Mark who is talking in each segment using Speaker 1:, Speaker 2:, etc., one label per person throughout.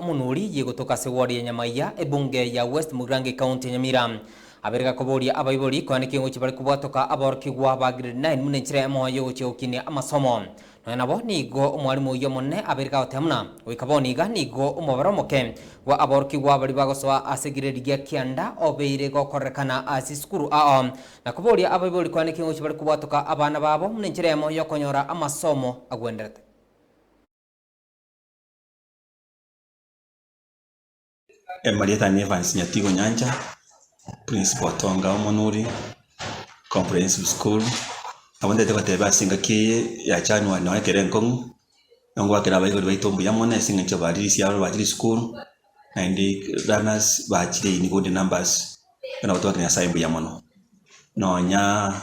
Speaker 1: munuri yegotoka sewori ya Nyamaiya ebunge ya West Mugirange County ya Nyamira abereka koboria abaibori kwani kingo kibari kubwatoka aborkigwa ba grade 9 munenchire moyo gochokini amasomo no nabo nigo umwarimu yo monne abereka otemna wikaboni ga nigo umoboromoke wa aborkigwa bari bagosoa ase grade gya kianda obeire gokorekana asi skuru na koboria abaibori kwani kingo kibari kubwatoka abana babo munenchire moyo konyora amasomo agwenderete.
Speaker 2: Marieta Evans Nyatigo Nyanja, Principal Tonga Omonuri, Comprehensive School. Abonde te bateba singa ki ya chanwa na ekere nkong. Nongo akira bayigo baitombu yamone singa chabari siaro bajiri school. Na indi runners bajiri ni good numbers. Kana watu akina saimbu yamono. No nya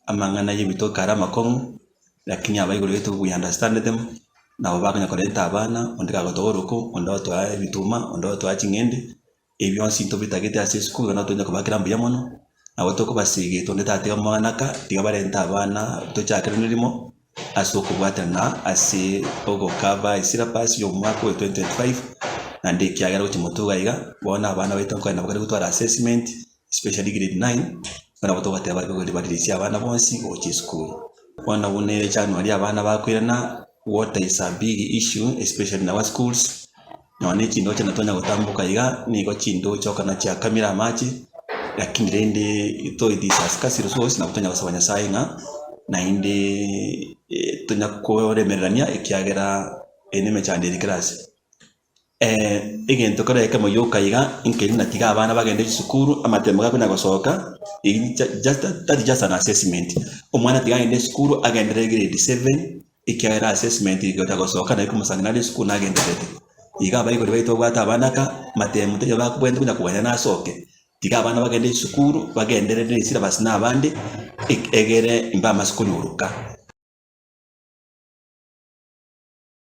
Speaker 2: amangana yibito karama kong. Lakini abayigo beto we understand them. Na wabakanya korenta abana ondika gotoroko ondo twa bituma ondo twa chingende ebyo sinto bitagete ase school na tonye kubakira mbuya mono na wotoko basige tonde tate omanaka tiga barenta abana to chakere nirimo asoko bwatana ase ogo kaba isira pass yo mwaka wa 2025 na ndiki agara utimoto gaiga bona abana betonko na bakari gutwara assessment especially grade 9 na wotoko bateba badirisi abana bonsi ochi school bona bune January abana bakwirana. Water is a big issue, especially in our schools. Na ni chindo cha natonya gutambuka iga ni go chindo choka na cha kamera machi lakini rende ito idisasika resource na kutonya gusabanya sainga na inde tonya ko remerania ikiagera eneme cha ndiri class igento kora kama yoka iga inkeni na tiga abana bagende sukuru amatemga kuna gosoka just an assessment omwana tiga inde sukuru agendere grade 7 ikiara assessment igota gosoka na ikumusangana school na genderete iga abayigo baito gwata abanaka matemu teje bakubwende kunya kubanya na soke tiga abana bagende sukuru bagendere nesira basina abandi egere imba maskulu uruka